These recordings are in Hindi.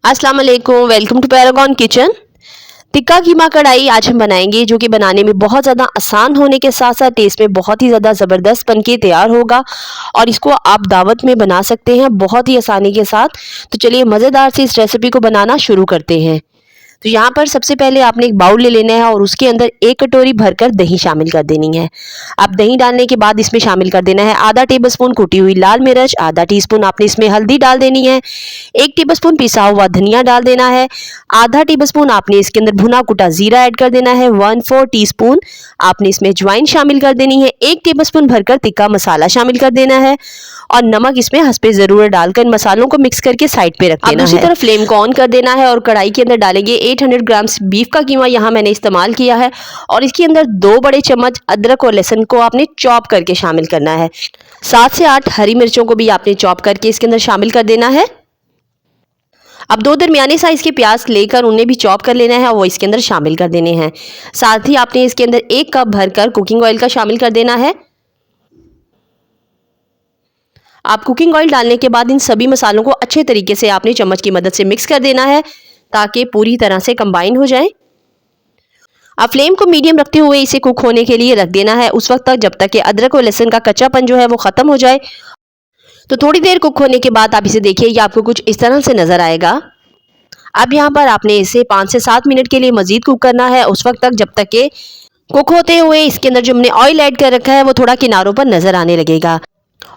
अस्सलाम वालेकुम, welcome to Paragon Kitchen. Tikka keema kadhai आज हम बनाएंगे, जो कि बनाने में बहुत ज़्यादा आसान होने के साथ साथ टेस्ट में बहुत ही ज़्यादा ज़बरदस्त बन के तैयार होगा और इसको आप दावत में बना सकते हैं बहुत ही आसानी के साथ। तो चलिए मज़ेदार सी इस रेसिपी को बनाना शुरू करते हैं। तो यहाँ पर सबसे पहले आपने एक बाउल ले लेना है और उसके अंदर 1 कटोरी भरकर दही शामिल कर देनी है। अब दही डालने के बाद इसमें शामिल कर देना है आधा टेबलस्पून कुटी हुई लाल मिर्च, आधा टीस्पून आपने इसमें हल्दी डाल देनी है, 1 टेबलस्पून पिसा हुआ धनिया डाल देना है, आधा टेबलस्पून आपने इसके अंदर भुना कुटा जीरा ऐड कर देना है, 1/4 टीस्पून आपने इसमें अजवाइन शामिल कर देनी है, 1 टेबलस्पून भरकर तिक्का मसाला शामिल कर देना है और नमक इसमें हस्बे ज़रूरत डालकर इन मसालों को मिक्स करके साइड पे रख देना है। दूसरी तरफ फ्लेम को ऑन कर देना है और कढ़ाई के अंदर डालेंगे 800 ग्राम्स बीफ का कीमा यहाँ मैंने इस्तेमाल किया है और इसके अंदर 2 बड़े चम्मच अदरक और लहसुन को आपने चॉप करके शामिल करना है। 7 से 8 हरी मिर्चों को भी आपने चॉप करके इसके अंदर शामिल कर देना है। अब 2 दरमियाने साइज के प्याज लेकर उन्हें भी चॉप कर लेना है और वो इसके अंदर शामिल कर देने हैं। साथ ही आपने इसके अंदर 1 कप भरकर कुकिंग ऑयल का शामिल कर देना है। आप कुकिंग ऑयल डालने के बाद इन सभी मसालों को अच्छे तरीके से आपने चम्मच की मदद से मिक्स कर देना है ताकि पूरी तरह से कंबाइन हो जाए। अब फ्लेम को मीडियम रखते हुए इसे कुक होने के लिए रख देना है उस वक्त तक जब तक कि अदरक और लहसुन का कच्चापन जो है वो ख़त्म हो जाए। तो थोड़ी देर कुक होने के बाद आप इसे देखिए, ये आपको कुछ इस तरह से नज़र आएगा। अब यहाँ पर आपने इसे 5 से 7 मिनट के लिए मज़ीद कुक करना है उस वक्त तक जब तक कि कुक होते हुए इसके अंदर जो हमने ऑयल ऐड कर रखा है वो थोड़ा किनारों पर नज़र आने लगेगा।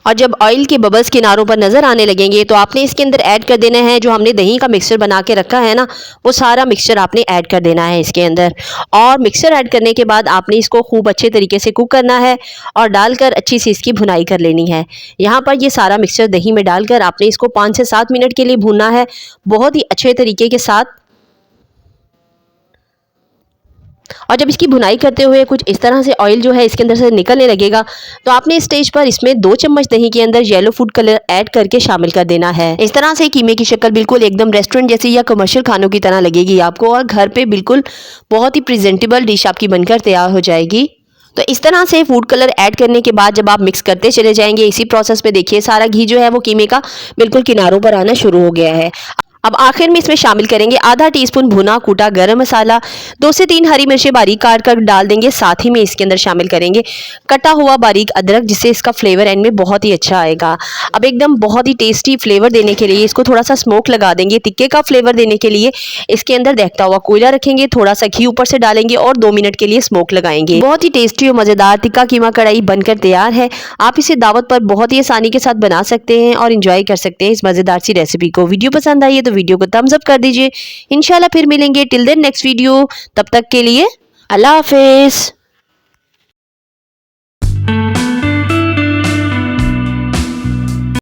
और जब ऑयल के बबल्स किनारों पर नज़र आने लगेंगे तो आपने इसके अंदर ऐड कर देना है जो हमने दही का मिक्सचर बना के रखा है ना, वो सारा मिक्सचर आपने ऐड कर देना है इसके अंदर। और मिक्सचर ऐड करने के बाद आपने इसको खूब अच्छे तरीके से कुक करना है और डालकर अच्छी सी इसकी भुनाई कर लेनी है। यहाँ पर ये सारा मिक्सचर दही में डालकर आपने इसको 5 से 7 मिनट के लिए भूनना है बहुत ही अच्छे तरीके के साथ। और जब इसकी भुनाई करते हुए कुछ इस तरह से ऑयल जो है इसके अंदर से निकलने लगेगा तो आपने इस स्टेज पर इसमें 2 चम्मच दही के अंदर येलो फूड कलर ऐड करके शामिल कर देना है। इस तरह से कीमे की शक्ल बिल्कुल एकदम रेस्टोरेंट जैसी या कमर्शियल खानों की तरह लगेगी आपको और घर पे बिल्कुल बहुत ही प्रेजेंटेबल डिश आपकी बनकर तैयार हो जाएगी। तो इस तरह से फूड कलर ऐड करने के बाद जब आप मिक्स करते चले जाएंगे इसी प्रोसेस में देखिए सारा घी जो है वो कीमे का बिल्कुल किनारों पर आना शुरू हो गया है। अब आखिर में इसमें शामिल करेंगे आधा टीस्पून भुना कूटा गरम मसाला, 2 से 3 हरी मिर्चें बारीक काट कर डाल देंगे। साथ ही में इसके अंदर शामिल करेंगे कटा हुआ बारीक अदरक, जिससे इसका फ्लेवर एंड में बहुत ही अच्छा आएगा। अब एकदम बहुत ही टेस्टी फ्लेवर देने के लिए इसको थोड़ा सा स्मोक लगा देंगे। तिक्के का फ्लेवर देने के लिए इसके अंदर दहकता हुआ कोयला रखेंगे, थोड़ा सा घी ऊपर से डालेंगे और 2 मिनट के लिए स्मोक लगाएंगे। बहुत ही टेस्टी और मज़ेदार टिक्का कीमा कढ़ाई बनकर तैयार है। आप इसे दावत पर बहुत ही आसानी के साथ बना सकते हैं और इंजॉय कर सकते हैं इस मज़ेदार सी रेसिपी को। वीडियो पसंद आई है तो वीडियो को थम्स अप कर दीजिए। इंशाल्लाह फिर मिलेंगे टिल देन नेक्स्ट वीडियो। तब तक के लिए अल्लाह हाफिज़।